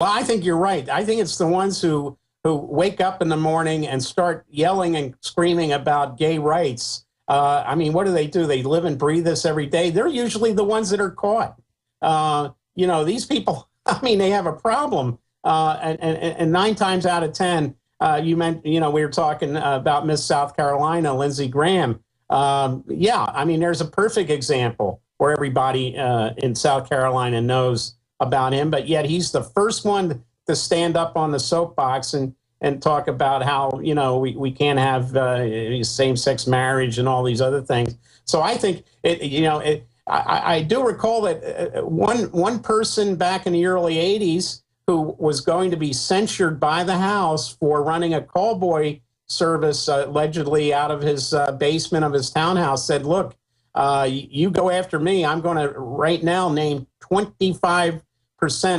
Well, I think you're right. I think it's the ones who wake up in the morning and start yelling and screaming about gay rights. I mean, what do? They live and breathe this every day. They're usually the ones that are caught. You know, these people, I mean, they have a problem. And 9 times out of 10, you know, we were talking about Miss South Carolina, Lindsey Graham. Yeah, I mean, there's a perfect example where everybody in South Carolina knows about him, but yet he's the first one to stand up on the soapbox and talk about how, you know, we can't have same-sex marriage and all these other things. So I think, I do recall that one person back in the early 80s who was going to be censured by the House for running a callboy service allegedly out of his basement of his townhouse said, look, you go after me. I'm going to right now name 25%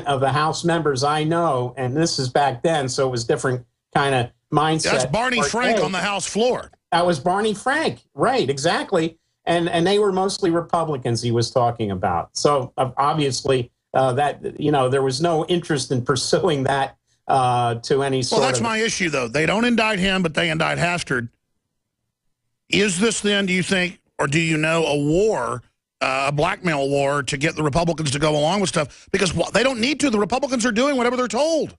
of the House members I know. And this is back then, so it was different kind of mindset. That's Barney Frank on the House floor. That was Barney Frank. Right, exactly. And they were mostly Republicans he was talking about. So obviously that, you know, there was no interest in pursuing that to any sort of... Well, that's my issue, though. They don't indict him, but they indict Hastert. Is this then, do you think, or do you know, a war, a blackmail war to get the Republicans to go along with stuff? Because they don't need to. The Republicans are doing whatever they're told.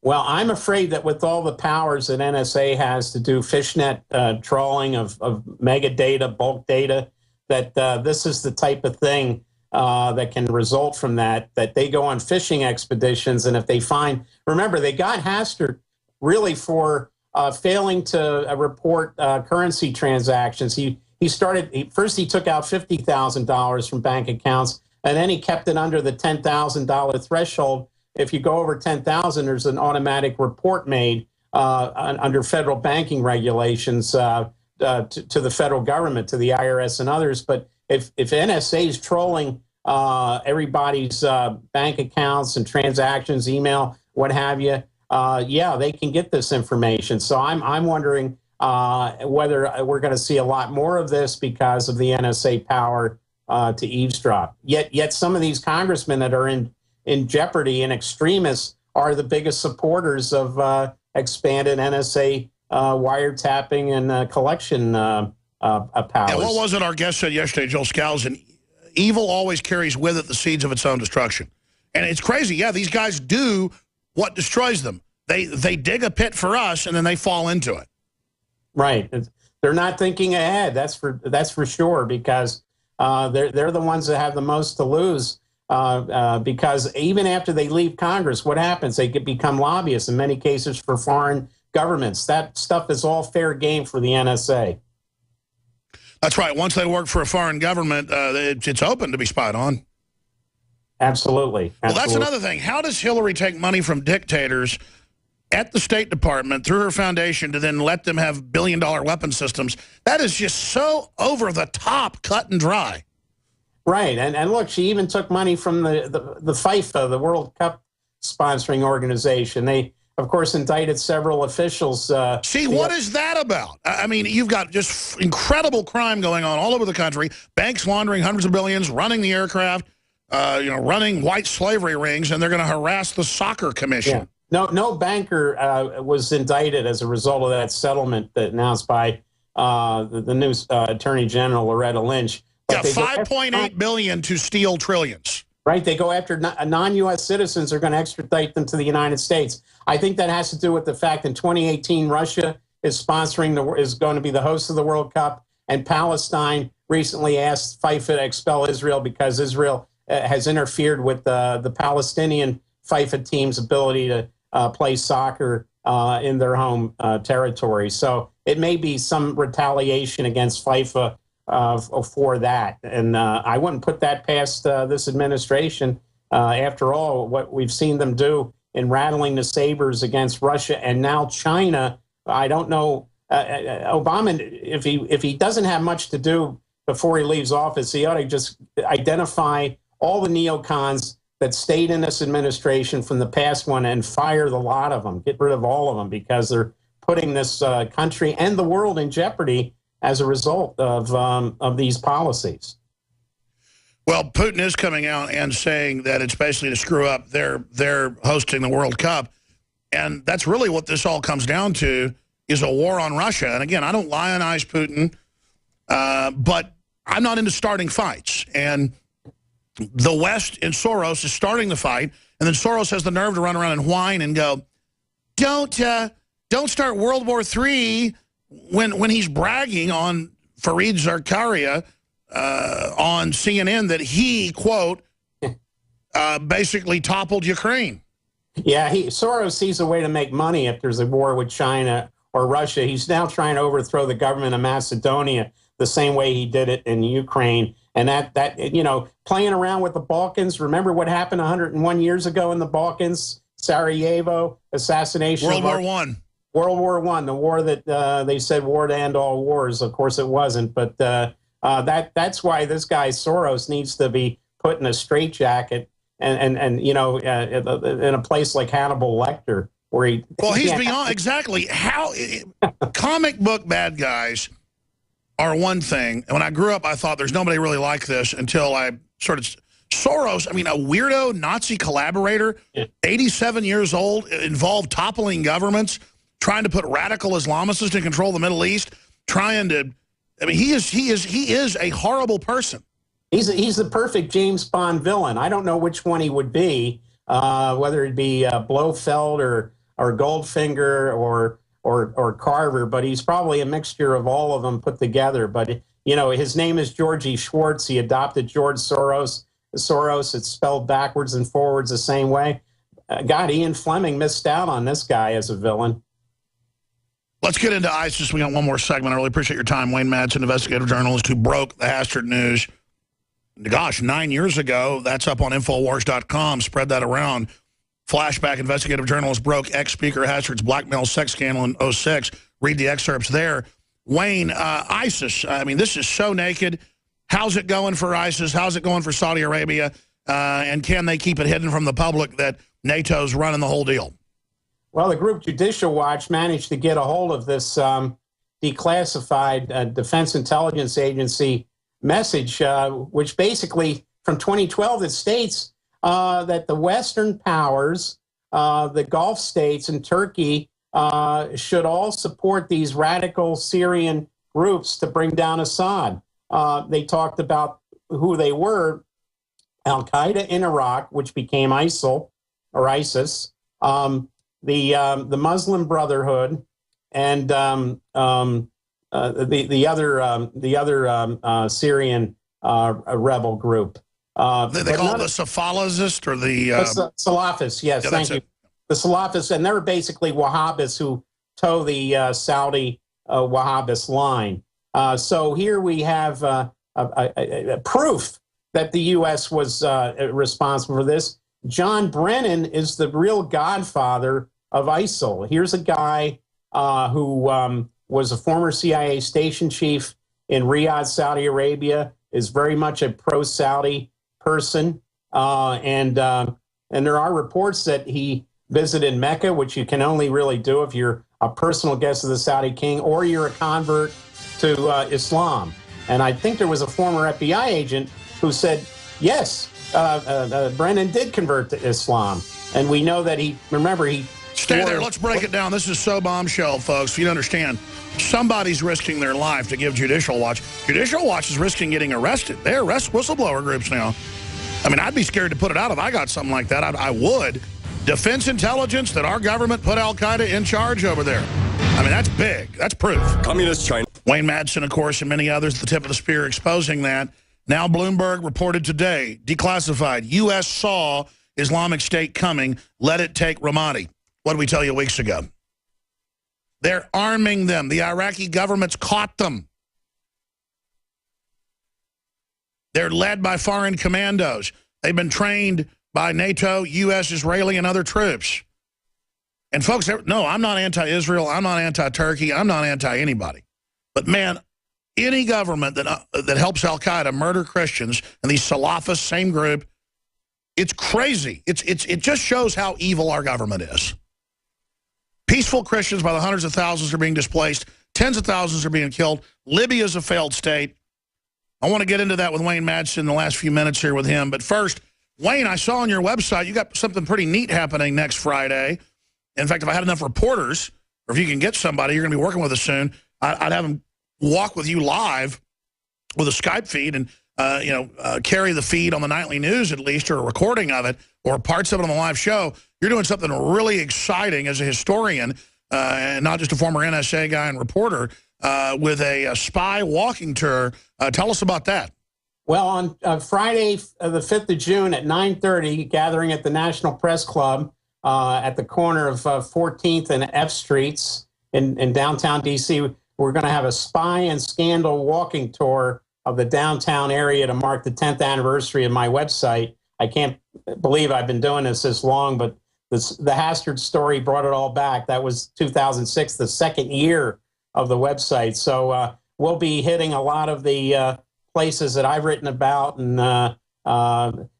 Well, I'm afraid that with all the powers that NSA has to do fishnet trawling of mega data, bulk data, that this is the type of thing that can result from that they go on fishing expeditions. And if they find, remember, they got Hastert really for failing to report currency transactions. First he took out $50,000 from bank accounts, and then he kept it under the $10,000 threshold. If you go over 10,000, there's an automatic report made under federal banking regulations to the federal government, to the IRS and others. But if NSA is trolling everybody's bank accounts and transactions, email, what have you, yeah, they can get this information. So I'm wondering whether we're going to see a lot more of this because of the NSA power to eavesdrop. Yet some of these congressmen that are in jeopardy and extremists are the biggest supporters of expanded NSA wiretapping and collection powers. Yeah, what was it our guest said yesterday, Joel Skousen? Evil always carries with it the seeds of its own destruction. And it's crazy. Yeah, these guys do what destroys them. They dig a pit for us, and then they fall into it. Right. They're not thinking ahead. That's for sure, because they're the ones that have the most to lose. Because even after they leave Congress, what happens? They become lobbyists in many cases for foreign governments. That stuff is all fair game for the NSA. That's right. Once they work for a foreign government, it's open to be spied on. Absolutely. Well, that's another thing. How does Hillary take money from dictators at the State Department through her foundation to then let them have billion-dollar weapon systems? That is just so over the top, cut and dry. Right, and look, she even took money from the FIFA, the World Cup sponsoring organization. They, of course, indicted several officials. See, what is that about? I mean, you've got just incredible crime going on all over the country, banks laundering hundreds of billions, running the aircraft, running white slavery rings, and they're going to harass the soccer commission. Yeah. No banker was indicted as a result of that settlement that announced by the new Attorney General, Loretta Lynch. Yeah, $5.8 billion to steal trillions. Right, they go after non-U.S. citizens, are going to extradite them to the United States. I think that has to do with the fact in 2018, Russia is going to be the host of the World Cup, and Palestine recently asked FIFA to expel Israel because Israel has interfered with the Palestinian FIFA team's ability to play soccer in their home territory. So it may be some retaliation against FIFA for that. And I wouldn't put that past this administration. After all, what we've seen them do in rattling the sabers against Russia and now China, I don't know. Obama, if he doesn't have much to do before he leaves office, he ought to just identify all the neocons that stayed in this administration from the past one and fire the lot of them, get rid of all of them, because they're putting this country and the world in jeopardy as a result of these policies. Well, Putin is coming out and saying that it's basically to screw up. They're hosting the World Cup. And that's really what this all comes down to, is a war on Russia. And again, I don't lionize Putin, but I'm not into starting fights. And the West and Soros is starting the fight, and then Soros has the nerve to run around and whine and go, don't start World War III when he's bragging on Fareed Zakaria on CNN that he, quote, basically toppled Ukraine. Yeah, Soros sees a way to make money if there's a war with China or Russia. He's now trying to overthrow the government of Macedonia the same way he did it in Ukraine. And that you know, playing around with the Balkans. Remember what happened 101 years ago in the Balkans? Sarajevo, assassination. World War I. World War I, the war that they said war to end all wars. Of course, it wasn't. But that's why this guy Soros needs to be put in a straitjacket and you know, in a place like Hannibal Lecter, where he's beyond exactly how comic book bad guys are one thing. And when I grew up, I thought there's nobody really like this until I sort of Soros. I mean, a weirdo Nazi collaborator, 87 years old, involved toppling governments, trying to put radical Islamists in control of the Middle East, trying to. I mean, he is a horrible person. He's the perfect James Bond villain. I don't know which one he would be, whether it be Blofeld or Goldfinger or Carver, but he's probably a mixture of all of them put together. But you know, his name is Georgie Schwartz. He adopted George Soros. Soros, it's spelled backwards and forwards the same way. God, Ian Fleming missed out on this guy as a villain. Let's get into ISIS. We got one more segment. I really appreciate your time. Wayne Madsen, investigative journalist who broke the Hastert news. Gosh, 9 years ago. That's up on Infowars.com. Spread that around. Flashback, investigative journalist broke ex-speaker Hastert's blackmail sex scandal in 2006. Read the excerpts there. Wayne, ISIS, I mean, this is so naked. How's it going for ISIS? How's it going for Saudi Arabia? And can they keep it hidden from the public that NATO's running the whole deal? Well, the group Judicial Watch managed to get a hold of this declassified Defense Intelligence Agency message, which basically from 2012 it states that the Western powers, the Gulf states and Turkey should all support these radical Syrian groups to bring down Assad. They talked about who they were: Al-Qaeda in Iraq, which became ISIL or ISIS, the Muslim Brotherhood, and the other Syrian rebel group. They call it the Salafist or the Salafists. Yes, yeah, thank you. The Salafists, and they're basically Wahhabis who toe the Saudi Wahhabist line. So here we have a proof that the U.S. was responsible for this. John Brennan is the real godfather of ISIL. Here's a guy who was a former CIA station chief in Riyadh, Saudi Arabia, is very much a pro-Saudi person. And there are reports that he visited Mecca, which you can only really do if you're a personal guest of the Saudi king or you're a convert to Islam. And I think there was a former FBI agent who said, yes, Brennan did convert to Islam. And we know that he Stay there. Let's break it down. This is so bombshell, folks. If you don't understand, somebody's risking their life to give Judicial Watch. Judicial Watch is risking getting arrested. They arrest whistleblower groups now. I mean, I'd be scared to put it out if I got something like that. I would. Defense intelligence that our government put Al-Qaeda in charge over there. I mean, that's big. That's proof. Communist China. Wayne Madsen, of course, and many others at the tip of the spear exposing that. Now Bloomberg reported today, declassified, U.S. saw Islamic State coming. Let it take Ramadi. What did we tell you weeks ago? They're arming them. The Iraqi government's caught them. They're led by foreign commandos. They've been trained by NATO, U.S., Israeli, and other troops. And folks, no, I'm not anti-Israel. I'm not anti-Turkey. I'm not anti-anybody. But, man, any government that helps Al-Qaeda murder Christians, and these Salafists, same group, it's crazy. It just shows how evil our government is. Peaceful Christians by the hundreds of thousands are being displaced. Tens of thousands are being killed. Libya is a failed state. I want to get into that with Wayne Madsen in the last few minutes here with him. But first, Wayne, I saw on your website you got something pretty neat happening next Friday. In fact, if I had enough reporters, or if you can get somebody, you're going to be working with us soon, I'd have them walk with you live with a Skype feed and carry the feed on the nightly news at least, or a recording of it, or parts of it on the live show. You're doing something really exciting as a historian, and not just a former NSA guy and reporter, with a spy walking tour. Tell us about that. Well, on Friday, the 5th of June at 9:30, gathering at the National Press Club at the corner of 14th and F Streets in downtown D.C., we're going to have a spy and scandal walking tour of the downtown area to mark the 10th anniversary of my website. I can't believe I've been doing this long, but the Hastert story brought it all back. That was 2006, the second year of the website. So we'll be hitting a lot of the places that I've written about, and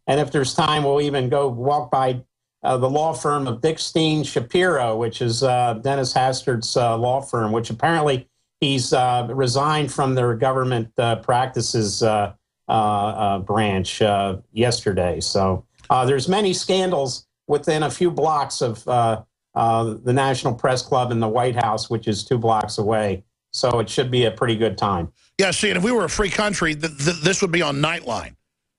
if there's time, we'll even go walk by the law firm of Dickstein Shapiro, which is Dennis Hastert's law firm, which apparently he's resigned from their government practices branch yesterday. So there's many scandals within a few blocks of the National Press Club and the White House, which is 2 blocks away. So it should be a pretty good time. Yeah, see, and if we were a free country, this would be on Nightline.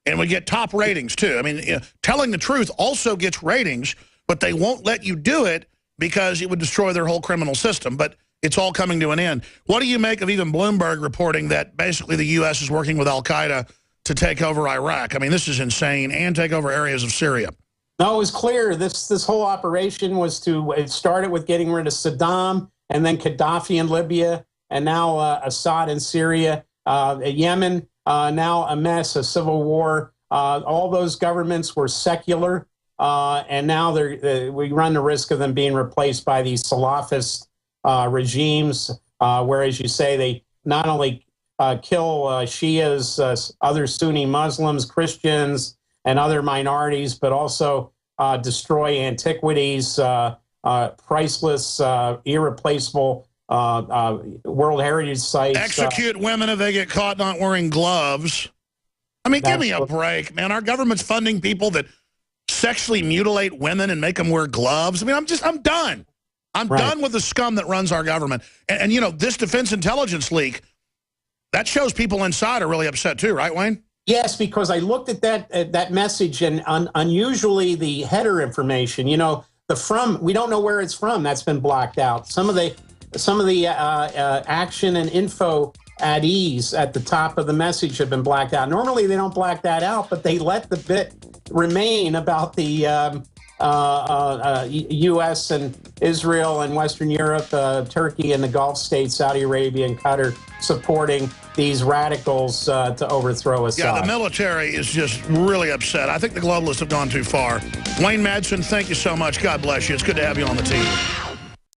And we get top ratings, too. I mean, telling the truth also gets ratings, but they won't let you do it because it would destroy their whole criminal system. But it's all coming to an end. What do you make of even Bloomberg reporting that basically the U.S. is working with al-Qaeda to take over Iraq? I mean, this is insane, and take over areas of Syria. No, it was clear. This whole operation was it started with getting rid of Saddam, and then Gaddafi in Libya, and now Assad in Syria, Yemen, now a mess, a civil war. All those governments were secular, and now we run the risk of them being replaced by these Salafist regimes, where, as you say, they not only kill Shias, other Sunni Muslims, Christians, and other minorities, but also destroy antiquities, priceless, irreplaceable World Heritage sites. Execute women if they get caught not wearing gloves. I mean, give me a break, man. Our government's funding people that sexually mutilate women and make them wear gloves. I mean, I'm done. I'm done with the scum that runs our government. And you know, this defense intelligence leak, that shows people inside are really upset too, right, Wayne? Yes, because I looked at that message, and unusually the header information, you know, we don't know where it's from. That's been blocked out. Some of the action and info at ease at the top of the message have been blacked out. Normally they don't black that out, but they let the bit remain about the U.S. and Israel and Western Europe, Turkey and the Gulf states, Saudi Arabia and Qatar supporting these radicals to overthrow Assad. Yeah, the military is just really upset. I think the globalists have gone too far. Wayne Madsen, thank you so much. God bless you. It's good to have you on the team.